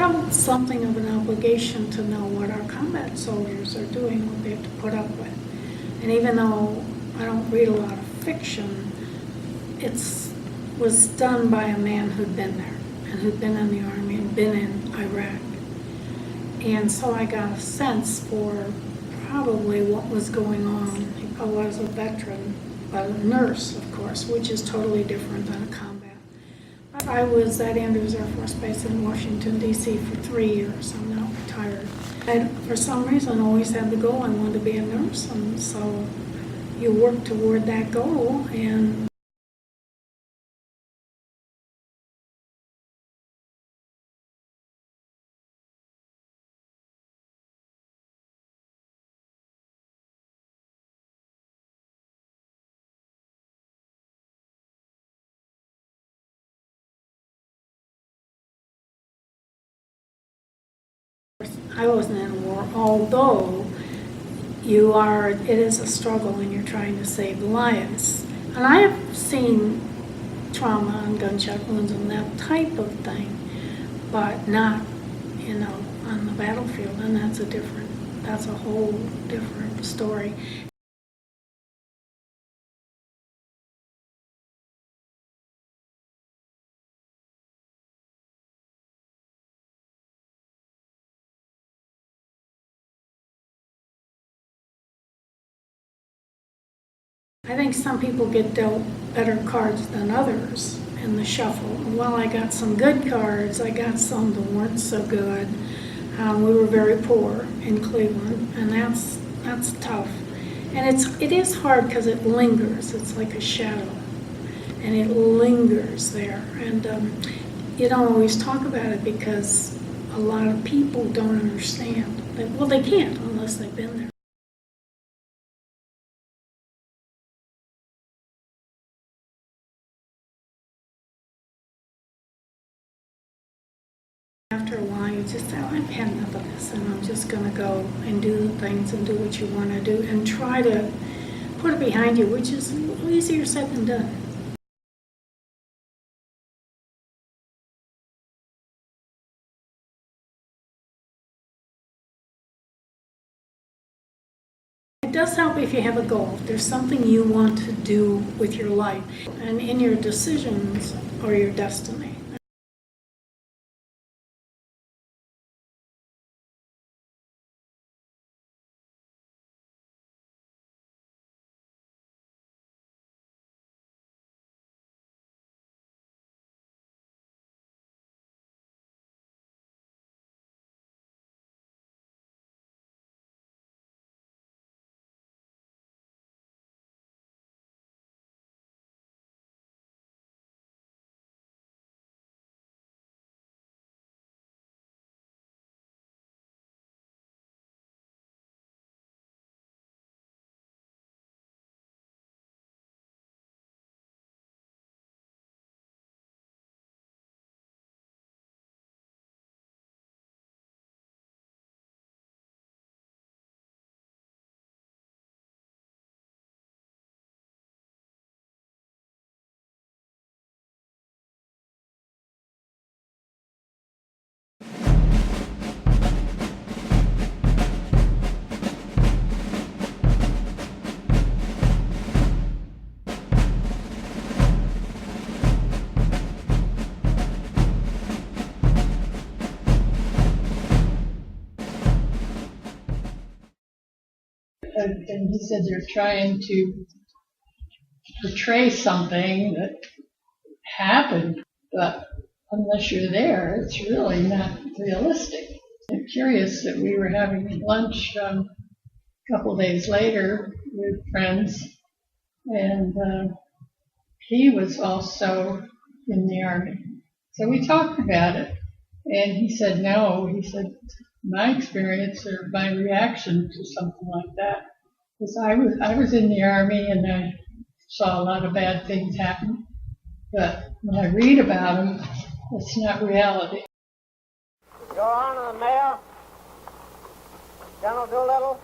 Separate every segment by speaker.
Speaker 1: felt something of an obligation to know what our combat soldiers are doing, what they have to put up with. And even though I don't read a lot of fiction, it was done by a man who'd been there and who'd been in the Army and been in Iraq. And so I got a sense for probably what was going on. I was a veteran, but a nurse, of course, which is totally different than a combat. I was at Andrews Air Force Base in Washington, D.C. for 3 years. I'm now retired. I, for some reason, always had the goal I wanted to be a nurse, and so you work toward that goal. And I wasn't in a war, although it is a struggle and you're trying to save lives. And I have seen trauma and gunshot wounds and that type of thing, but not, on the battlefield, and that's a whole different story. I think some people get dealt better cards than others in the shuffle. While I got some good cards, I got some that weren't so good. We were very poor in Cleveland, and that's tough. And it is hard because it lingers. It's like a shadow, and it lingers there. And you don't always talk about it because a lot of people don't understand. Well, they can't unless they've been there. After a while, you just say, oh, I've had enough of this, and I'm just going to go and do things and do what you want to do and try to put it behind you, which is easier said than done. It does help if you have a goal. If there's something you want to do with your life and in your decisions or your destiny.
Speaker 2: And he said they're trying to portray something that happened, but unless you're there, it's really not realistic. I'm curious that we were having lunch a couple days later with friends, and he was also in the Army. So we talked about it, and he said no. He said, my experience or my reaction to something like that was I was in the Army and I saw a lot of bad things happen, but when I read about them, it's not reality.
Speaker 3: Your Honor, the Mayor, General Doolittle,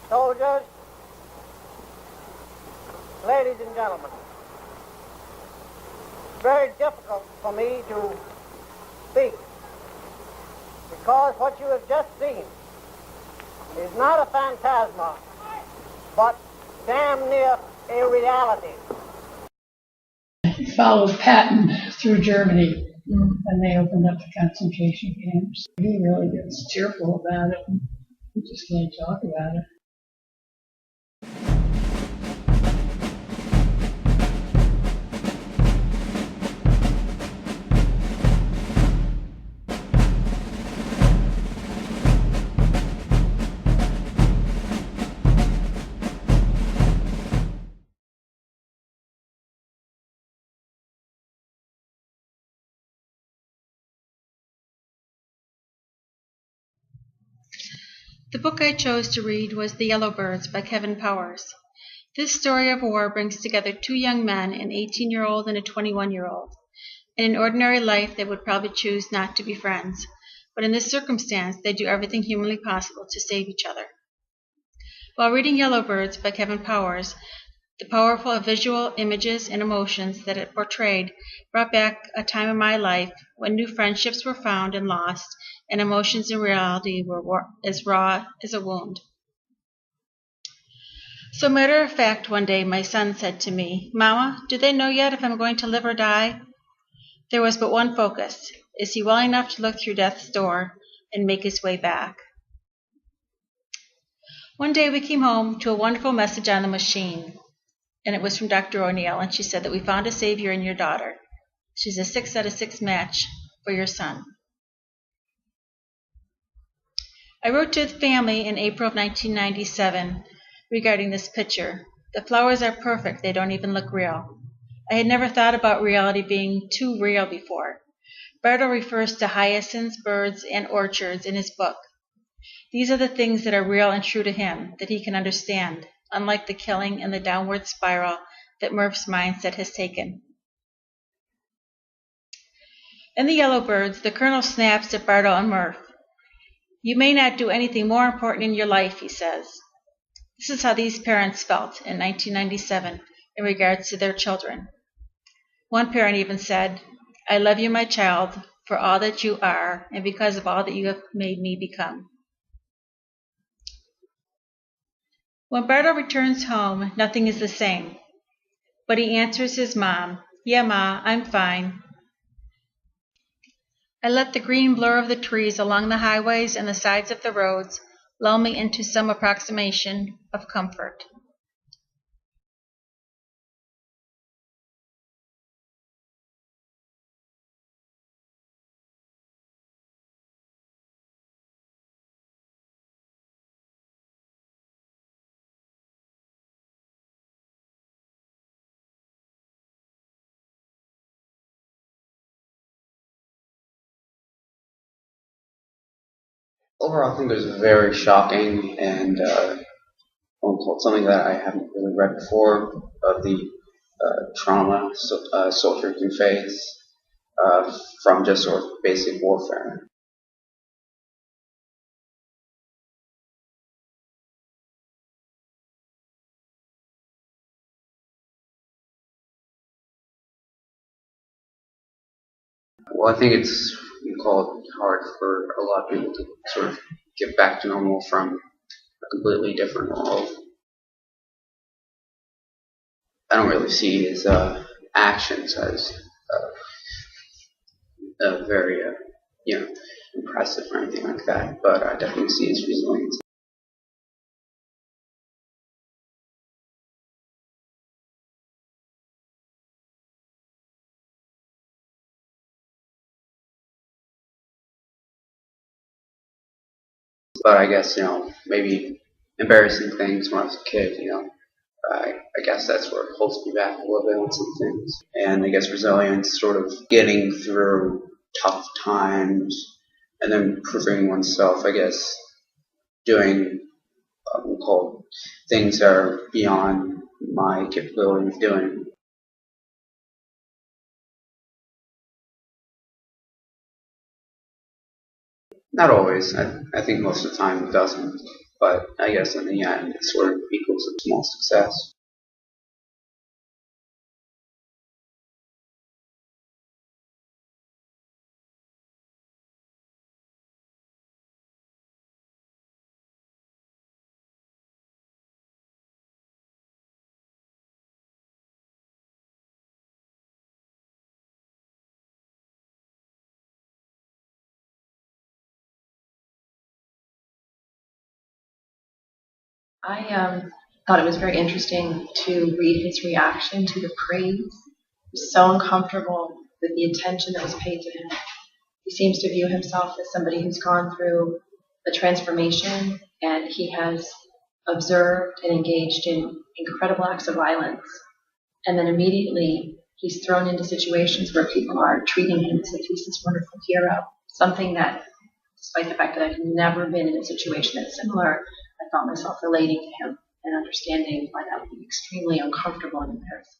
Speaker 3: soldiers, ladies and gentlemen, it's very difficult for me to speak because what you have just seen is not a phantasma, but damn near a reality.
Speaker 2: He followed Patton through Germany when they opened up the concentration camps. He really gets tearful about it. He just can't talk about it.
Speaker 4: The book I chose to read was The Yellowbirds by Kevin Powers. This story of war brings together two young men, an 18-year-old and a 21-year-old. In an ordinary life, they would probably choose not to be friends, but in this circumstance, they do everything humanly possible to save each other. While reading Yellowbirds by Kevin Powers, the powerful visual images and emotions that it portrayed brought back a time in my life when new friendships were found and lost, and emotions in reality were as raw as a wound. So matter of fact, one day my son said to me, "Mama, do they know yet if I'm going to live or die?" There was but one focus. Is he well enough to look through death's door and make his way back? One day we came home to a wonderful message on the machine, and it was from Dr. O'Neill, and she said that we found a savior in your daughter. She's a 6 out of 6 match for your son. I wrote to the family in April of 1997 regarding this picture. The flowers are perfect, they don't even look real. I had never thought about reality being too real before. Bartle refers to hyacinths, birds, and orchards in his book. These are the things that are real and true to him, that he can understand, unlike the killing and the downward spiral that Murph's mindset has taken. In The Yellowbirds, the Colonel snaps at Bartle and Murph. You may not do anything more important in your life, he says. This is how these parents felt in 1997 in regards to their children. One parent even said, I love you, my child, for all that you are and because of all that you have made me become. When Bartle returns home, nothing is the same. But he answers his mom, Yeah, Ma, I'm fine. I let the green blur of the trees along the highways and the sides of the roads lull me into some approximation of comfort.
Speaker 5: Overall, I think it was very shocking and something that I haven't really read before of the trauma soldiers do face from just sort of basic warfare. Well, I think it's called hard for a lot of people to sort of get back to normal from a completely different world. I don't really see his actions as very, impressive or anything like that, but I definitely see his resilience. But I guess, maybe embarrassing things when I was a kid, I guess that's what holds me back a little bit on some things. And I guess resilience, sort of getting through tough times and then proving oneself, I guess, doing called things that are beyond my capability of doing. Not always. I think most of the time it doesn't. But I guess in the end, it sort of equals a small success.
Speaker 6: I thought it was very interesting to read his reaction to the praise. He was so uncomfortable with the attention that was paid to him. He seems to view himself as somebody who's gone through a transformation, and he has observed and engaged in incredible acts of violence. And then immediately he's thrown into situations where people are treating him as if he's this wonderful hero, something that, despite the fact that I've never been in a situation that's similar, I found myself relating to him and understanding why that would be extremely uncomfortable and embarrassing.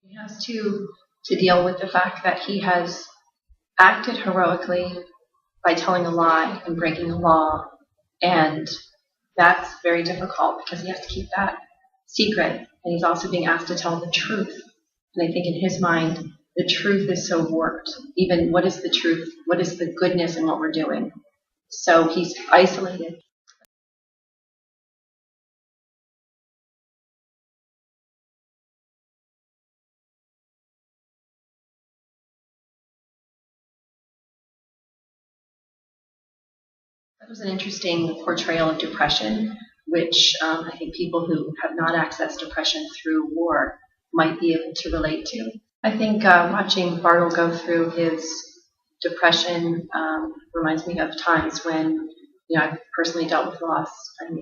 Speaker 6: He has to deal with the fact that he has acted heroically by telling a lie and breaking the law, and that's very difficult because he has to keep that secret, and he's also being asked to tell the truth. And I think in his mind, the truth is so warped. Even what is the truth? What is the goodness in what we're doing? So he's isolated. That was an interesting portrayal of depression, which I think people who have not accessed depression through war might be able to relate to. I think watching Bartle go through his depression reminds me of times when, I've personally dealt with loss. My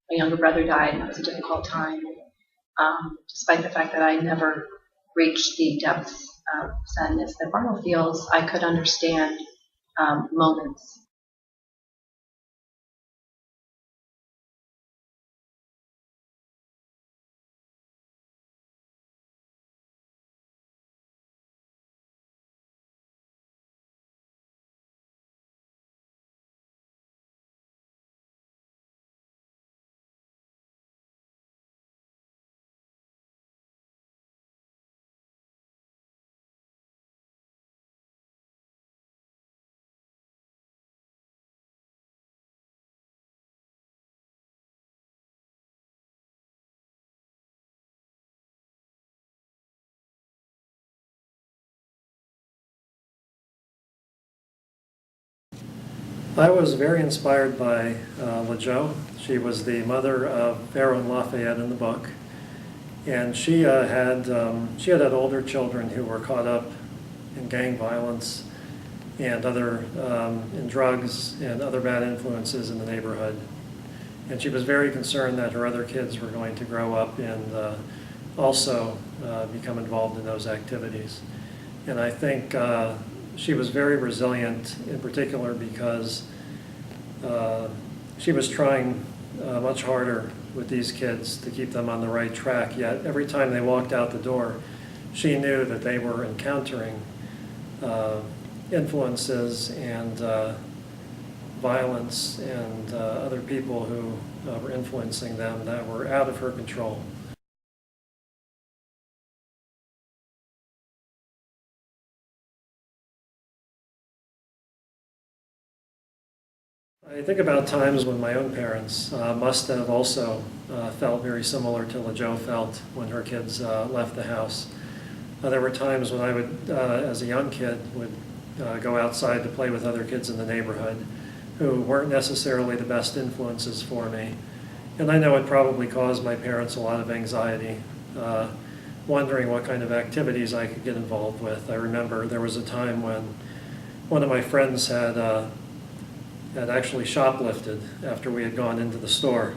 Speaker 6: younger brother died, and it was a difficult time. Despite the fact that I never reached the depths of sadness that Bartle feels, I could understand moments.
Speaker 7: I was very inspired by LaJoe. She was the mother of Pharaoh and Lafayette in the book, and she had older children who were caught up in gang violence and other in drugs and other bad influences in the neighborhood. And she was very concerned that her other kids were going to grow up and also become involved in those activities. And I think she was very resilient, in particular because she was trying much harder with these kids to keep them on the right track, yet every time they walked out the door, she knew that they were encountering influences and violence and other people who were influencing them that were out of her control. I think about times when my own parents must have also felt very similar to LaJoe felt when her kids left the house. There were times when I would, as a young kid, would go outside to play with other kids in the neighborhood who weren't necessarily the best influences for me. And I know it probably caused my parents a lot of anxiety, wondering what kind of activities I could get involved with. I remember there was a time when one of my friends had actually shoplifted after we had gone into the store.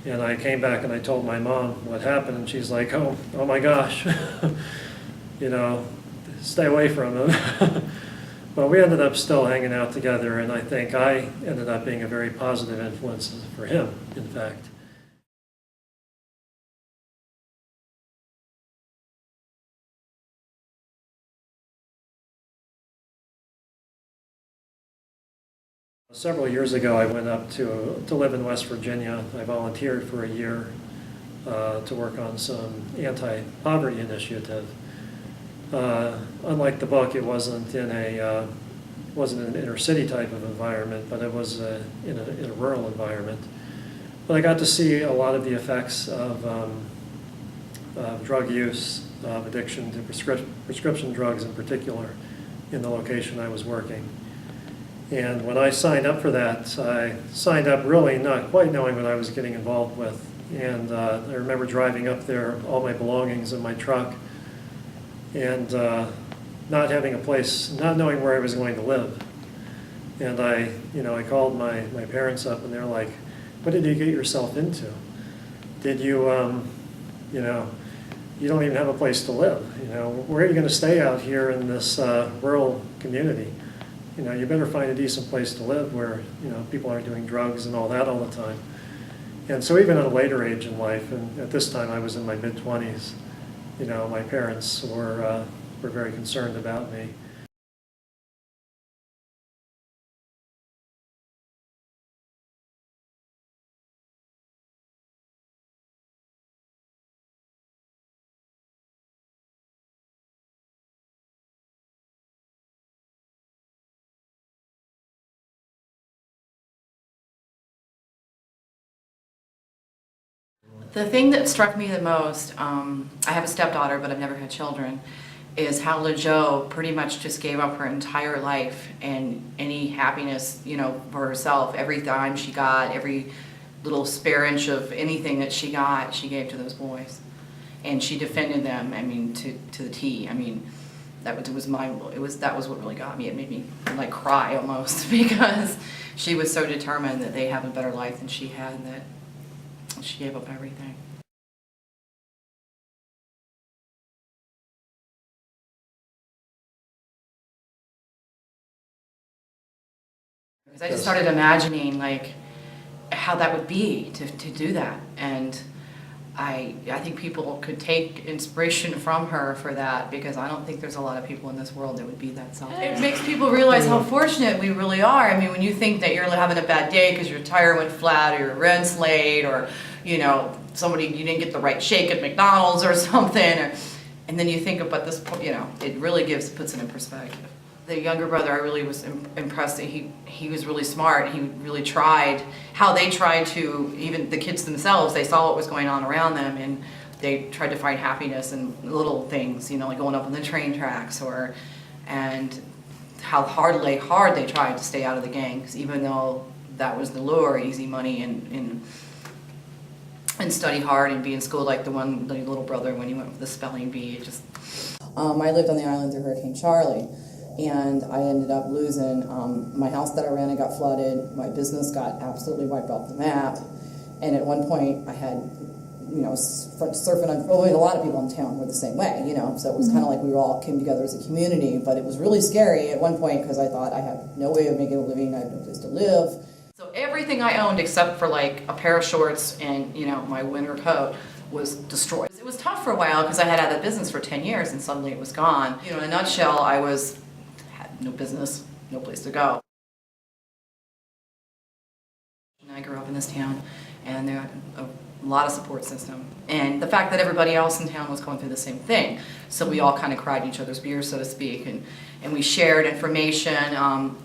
Speaker 7: And I came back and I told my mom what happened, and she's like, oh my gosh, stay away from him. But we ended up still hanging out together, and I think I ended up being a very positive influence for him, in fact. Several years ago, I went up to live in West Virginia. I volunteered for a year to work on some anti-poverty initiative. Unlike the book, it wasn't in an inner city type of environment, but it was in a rural environment. But I got to see a lot of the effects of drug use, of addiction to prescription drugs in particular, in the location I was working. And when I signed up for that, I signed up really not quite knowing what I was getting involved with. And I remember driving up there, all my belongings in my truck, and not having a place, not knowing where I was going to live. And I called my parents up, and they're like, "What did you get yourself into? Did you, you don't even have a place to live. Where are you going to stay out here in this rural community? You better find a decent place to live where, people aren't doing drugs and all that all the time." And so even at a later age in life, and at this time I was in my mid-20s, my parents were very concerned about me.
Speaker 8: The thing that struck me the most, I have a stepdaughter, but I've never had children, is how LaJoe pretty much just gave up her entire life and any happiness, for herself. Every dime she got, every little spare inch of anything that she got, she gave to those boys. And she defended them, to the T. That was what really got me. It made me like cry almost, because she was so determined that they have a better life than she had, that she gave up everything. Because I just started imagining how that would be to do that, and I think people could take inspiration from her for that, because I don't think there's a lot of people in this world that would be that selfless. It makes people realize how fortunate we really are. When you think that you're having a bad day because your tire went flat or your rent's late, or you didn't get the right shake at McDonald's or something, and then you think about this, it really puts it in perspective. The younger brother, I really was impressed that he was really smart. He really tried, how they tried to, even the kids themselves, they saw what was going on around them, and they tried to find happiness in little things, like going up on the train tracks, and how hard they tried to stay out of the gangs, even though that was the lure, easy money, and study hard and be in school like the little brother when he went with the spelling bee.
Speaker 9: I lived on the island through Hurricane Charlie, and I ended up losing my house that I rented got flooded, my business got absolutely wiped off the map, and at one point I had, surfing on, a lot of people in town were the same way, so it was kind of like we all came together as a community, but it was really scary at one point because I thought I had no way of making a living, I had no place to live.
Speaker 8: So everything I owned except for a pair of shorts and my winter coat was destroyed. It was tough for a while because I had had that business for 10 years and suddenly it was gone. In a nutshell, I had no business, no place to go. And I grew up in this town, and there had a lot of support system. And the fact that everybody else in town was going through the same thing. So we all kind of cried each other's beers, so to speak, and we shared information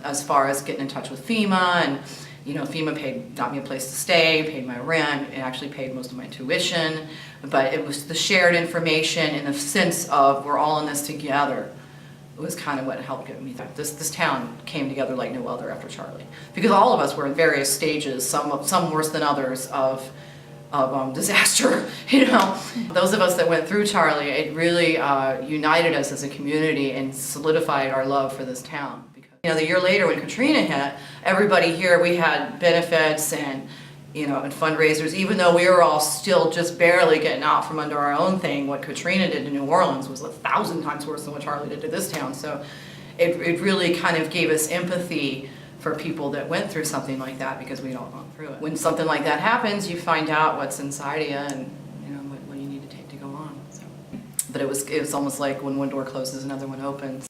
Speaker 8: as far as getting in touch with FEMA, and FEMA got me a place to stay, paid my rent, it actually paid most of my tuition, but it was the shared information in the sense of we're all in this together. It was kind of what helped get me through. This town came together like no other after Charlie, because all of us were in various stages, some worse than others, of disaster. Those of us that went through Charlie, it really united us as a community and solidified our love for this town. The year later when Katrina hit, everybody here, we had benefits and and fundraisers, even though we were all still just barely getting out from under our own thing. What Katrina did to New Orleans was 1,000 times worse than what Charlie did to this town. So it really kind of gave us empathy for people that went through something like that, because we'd all gone through it. When something like that happens, you find out what's inside of you and what you need to take to go on. So, but it was almost like when one door closes, another one opens.